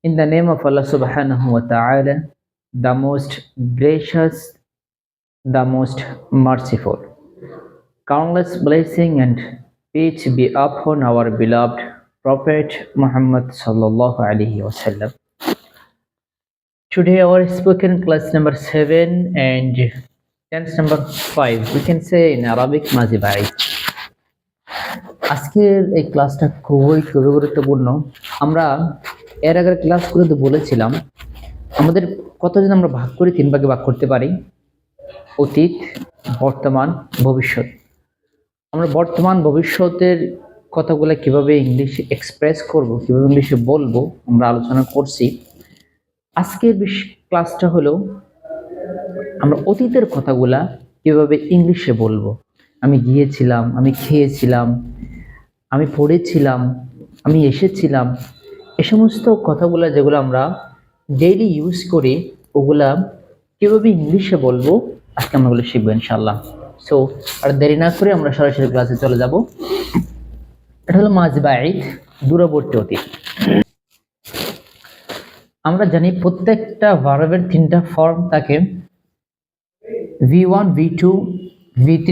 In the name of Allah subhanahu wa ta'ala, the most gracious, the most merciful. Countless blessing and peace be upon our beloved Prophet Muhammad sallallahu alaihi wasallam. Today our spoken class number 7 and tense number 5. We can say in Arabic Mazibai. আজকের এই ক্লাসটা খুবই গুরুত্বপূর্ণ। আমরা এর আগের ক্লাসগুলোতে বলেছিলাম আমাদের কতদিন আমরা ভাগ করে 3 ভাগে ভাগ করতে পারি: অতীত, বর্তমান, ভবিষ্যৎ। আমরা বর্তমান ভবিষ্যতের কথাগুলো কিভাবে ইংলিশে এক্সপ্রেস করব, কিভাবে ইংলিশে বলবো আমরা আলোচনা করছি। আজকের ক্লাসটা হলো আমরা অতীতের কথাগুলা কিভাবে ইংলিশে বলবো। আমি গিয়েছিলাম, আমি খেয়েছিলাম, আমি পড়েছিলাম, আমি এসেছিলাম, এই সমস্ত কথাগুলো যেগুলো আমরা ডেইলি ইউজ করি ওগুলা কিভাবে ইংলিশে বলবো আজকে আমরা ওগুলো শিখবো ইনশাআল্লাহ। সো আর দেরি না করে আমরা সরাসরি ক্লাসে চলে যাব। এটা হলো মাজি বাঈদ, দূরবর্তী অতীত। আমরা জানি প্রত্যেকটা ভার্বের 3টা ফর্ম থাকে: V1, V2, V3,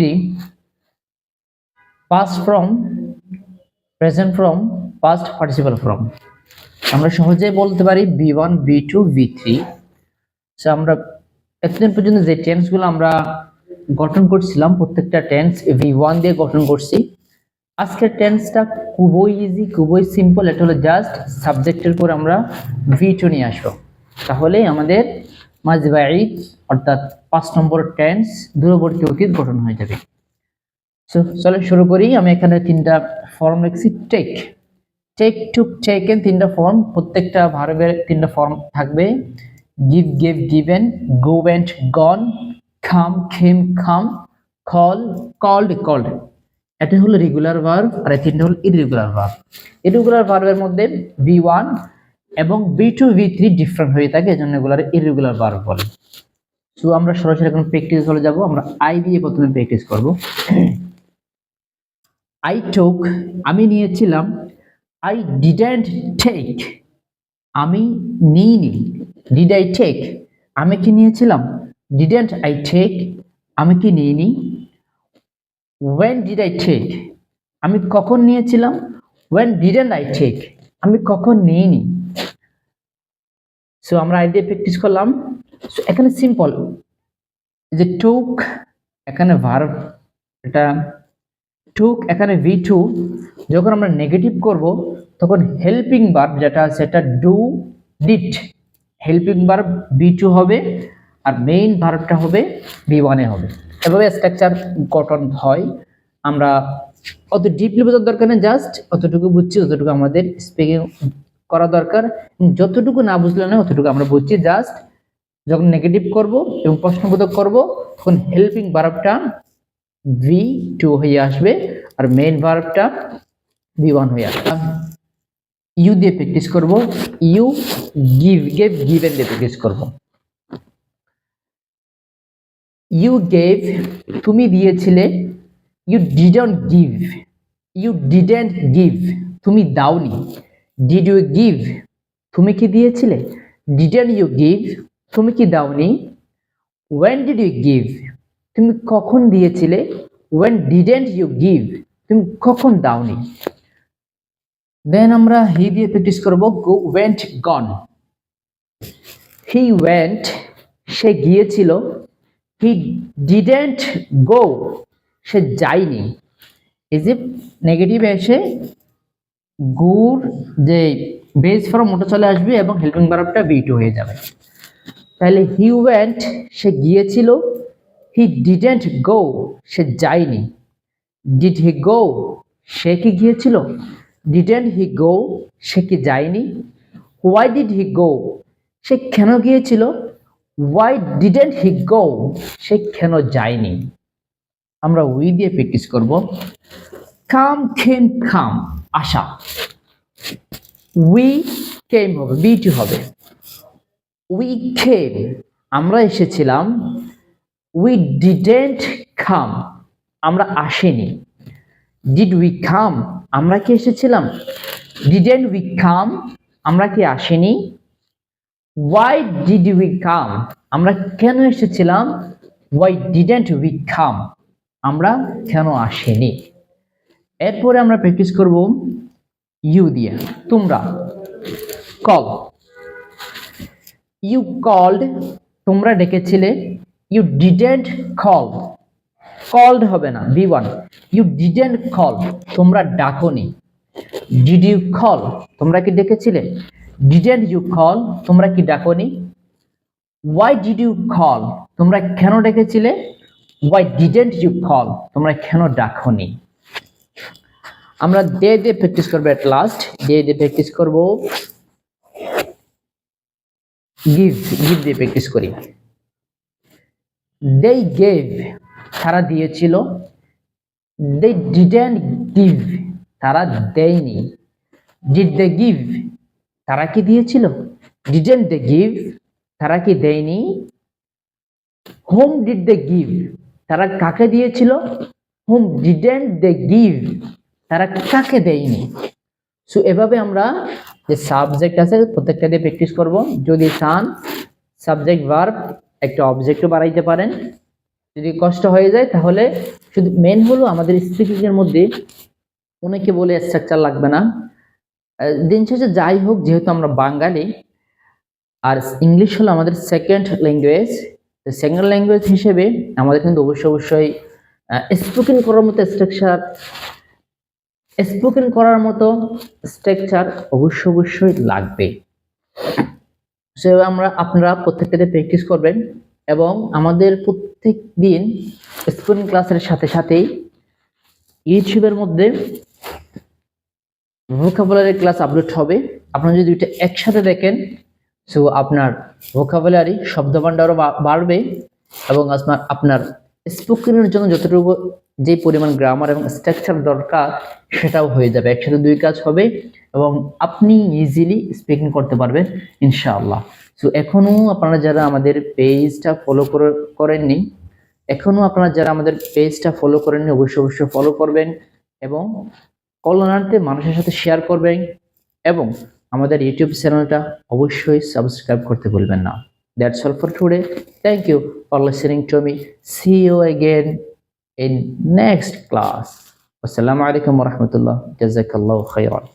past form, present form, past participle form। আমরা সহজেই বলতে পারি V1, V2, V3। সো আমরা এতদিন পর্যন্ত যে টেন্সগুলো আমরা গঠন করছিলাম প্রত্যেকটা টেন্স V1 দিয়ে গঠন করছি। আজকের টেন্সটা খুবই ইজি, খুবই সিম্পল। এটা হলো জাস্ট সাবজেক্টের পর আমরা V2 নিয়ে আসবো, তাহলে আমাদের মাজি বাঈদ অর্থাৎ 5 নম্বর টেন্স দূরবর্তী অতীত গঠন হয়ে যাবে। সো চলো শুরু করি। আমি এখানে 3টা ফর্ম লিখছি: টেক, টেক, টুক, টেকেন, 3টা ফর্ম। প্রত্যেকটা ভার্বের 3টা ফর্ম থাকবে: গিভ, গেভ, গিভেন, গো, ওয়েন্ট, গন, কাম, কেম, কাম, কল, কল্ড, কল্ড। এটা হলো রেগুলার ভার্ব আর এই 3টা হলো ইররেগুলার ভার্ব। ইররেগুলার ভার্বের মধ্যে V1 এবং V2, V3 ডিফারেন্ট হয়ে থাকে, এজন্য এগুলার ইররেগুলার ভার্ব বলে। সো আমরা সরাসরি এখন প্র্যাকটিস চলে যাব। আমরা আই দিয়ে প্রথমে প্র্যাকটিস করব। আই টুক, আমি নিয়েছিলাম। আই ডিডন্ট টেক, আমি নিইনি। ডিড আই টেক, আমি কি নিয়েছিলাম। ডিডন্ট আই টেক, আমি কি নিইনি। when did I take, আমি কখন নিয়েছিলাম। when didn't I take, আমি কখন নিইনি। সো আমরা আই দিয়ে প্র্যাকটিস করলাম। সো এখানে সিম্পল যে টুক, এখানে ভার্ব, এটা টুক, এখানে V2। যখন আমরা নেগেটিভ করব তখন হেল্পিং ভার্ব যেটা আছে এটা do, did, helping verb V2 হবে আর মেইন ভার্বটা হবে V1 এ হবে। এভাবে স্ট্রাকচার গঠন হয়। আমরা অত ডিপলি বোঝার দরকার নেই, জাস্ট অতটুকু বুঝছি যতটুকু আমাদের স্পিকিং করা দরকার। যতটুকু না বুঝলে না অতটুকু আমরা বুঝছি। জাস্ট যখন নেগেটিভ করব এবং প্রশ্নবোধক করব তখন হেল্পিং ভার্বটা V2 হয়ে আসবে আর মেইন ভার্বটা V1 হয়ে আসবে। ইউ দিয়ে প্র্যাকটিস করব। ইউ, গিভ, গেভ, গিভেন দিয়ে প্র্যাকটিস করব। ইউ গেভ, তুমি দিয়েছিলে। You didn't give, you didn't give, তুমি দাওনি। ডিড ইউ গিভ, তুমি কি দিয়েছিলে। ডিডন্ট ইউ গিভ, তুমি কি দাওনি। when did you give, তুমি কখন দিয়েছিলে। when didn't you give, তুমি কখন দাওনি। দেন আমরা হি দিয়ে প্র্যাকটিস করব। go, went, gone। he went, সে গিয়েছিল। he didn't go, সে যায়নি। এই যে নেগেটিভ এসে গুর যে বেস ফর্ম ওটা চলে আসবে এবং হেল্পিং ভার্বটা V2 হয়ে যাবে। তাহলে হি ওয়েন্ট, সে গিয়েছিল। হি ডিডন্ট গো, সে যায়নি। ডিড হি গো, সে কি গিয়েছিল। ডিডন্ট হি গো, সে কি যায়নি। হোয়াই ডিড হি গো, সে কেন গিয়েছিল। হোয়াই ডিডন্ট হি গো, সে কেন যায়নি। আমরা উই দিয়ে প্র্যাকটিস করব। কাম, কেম, কাম, আসা। উই কেম হবে, V2 হবে। উই কেম, আমরা এসেছিলাম। উই ডিডন্ট কাম, আমরা আসিনি। ডিড উই কাম, আমরা কি এসেছিলাম। ডিডন্ট উই কাম, আমরা কি আসিনি। why did we come? আমরা কেন এসেছিলাম? why didn't we come? আমরা কেন আসিনি? এরপরে আমরা প্র্যাকটিস করব ইউ দিয়ে, তোমরা। কল, ইউ কল্ড, তোমরা ডেকেছিলে। ইউ ডিডেন্ট কল, কল্ড হবে না, বি1। ইউ ডিডেন্ট কল, তোমরা ডাকোনি। ডিড ইউ কল, তোমরা কি ডেকেছিলে? ডিডেন্ট ইউ কল, তোমরা কি ডাকোনি? ওয়াই ডিড ইউ কল, তোমরা কেন ডেকেছিলে? ওয়াই ডিডেন্ট ইউ কল, তোমরা কেন ডাকোনি? আমরা দে দিয়ে প্র্যাকটিস করবো। এট লাস্ট দে দিয়ে প্র্যাকটিস করব। গিভ, গিভ দিয়ে প্র্যাকটিস করি। দে গেভ, তারা দিয়েছিল। দে ডিডেন্ট গিভ, তারা দেয়নি। ডিড দে গিভ, তারা কি দিয়েছিল? ডিডেন্ট দে গিভ, তারা কি দেয়নি? হোম ডিড দে গিভ, তারা কাকে দিয়েছিল? হোম ডিডেন্ট দে গিভ, তারা কাকে দেয়নি? সো এভাবে আমরা যে সাবজেক্ট আছে প্রত্যেকটা দিয়ে প্র্যাকটিস করব। যদি চান সাবজেক্ট ভার্ব একটা অবজেক্টও বাড়াইতে পারেন। যদি কষ্ট হয়ে যায় তাহলে শুধু মেন হলো আমাদের স্পিকিং এর মধ্যে অনেকে বলে স্ট্রাকচার লাগবে না। দিন শেষে যাই হোক, যেহেতু আমরা বাঙালি আর ইংলিশ হলো আমাদের সেকেন্ড ল্যাঙ্গুয়েজ, সেকেন্ড ল্যাঙ্গুয়েজ হিসেবে আমাদের কিন্তু অবশ্যই স্পোকেন করার মতো স্ট্রাকচার অবশ্যই লাগবে। সো আপনারা প্রত্যেকটাতে প্র্যাকটিস করবেন এবং আমাদের প্রত্যেক দিন স্পোকেন ক্লাসের সাথে সাথেই ইউটিউবের মধ্যে ভোকাবুলারি ক্লাস আপলোড হবে। আপনারা যদি দুইটা একসাথে দেখেন, সো আপনার ভোকাবুলারি শব্দভাণ্ডারও বাড়বে এবং আপনার স্পোকেনের জন্য যতটুকু যে পরিমাণ গ্রামার এবং স্ট্রাকচার দরকার সেটাও হয়ে যাবে। একসাথে দুই কাজ হবে এবং আপনি ইজিলি স্পিকিং করতে পারবেন ইনশাআল্লাহ। সো এখনো আপনারা যারা আমাদের পেজটা ফলো করেননি অবশ্যই ফলো করবেন এবং কল্যাণার্থে মানুষের সাথে শেয়ার করবেন এবং আমাদের ইউটিউব চ্যানেলটা অবশ্যই সাবস্ক্রাইব করতে ভুলবেন না। That's all for today. Thank you for listening to me. See you again in next class. Wassalamu alaikum warahmatullah. Jazakallahu khairan.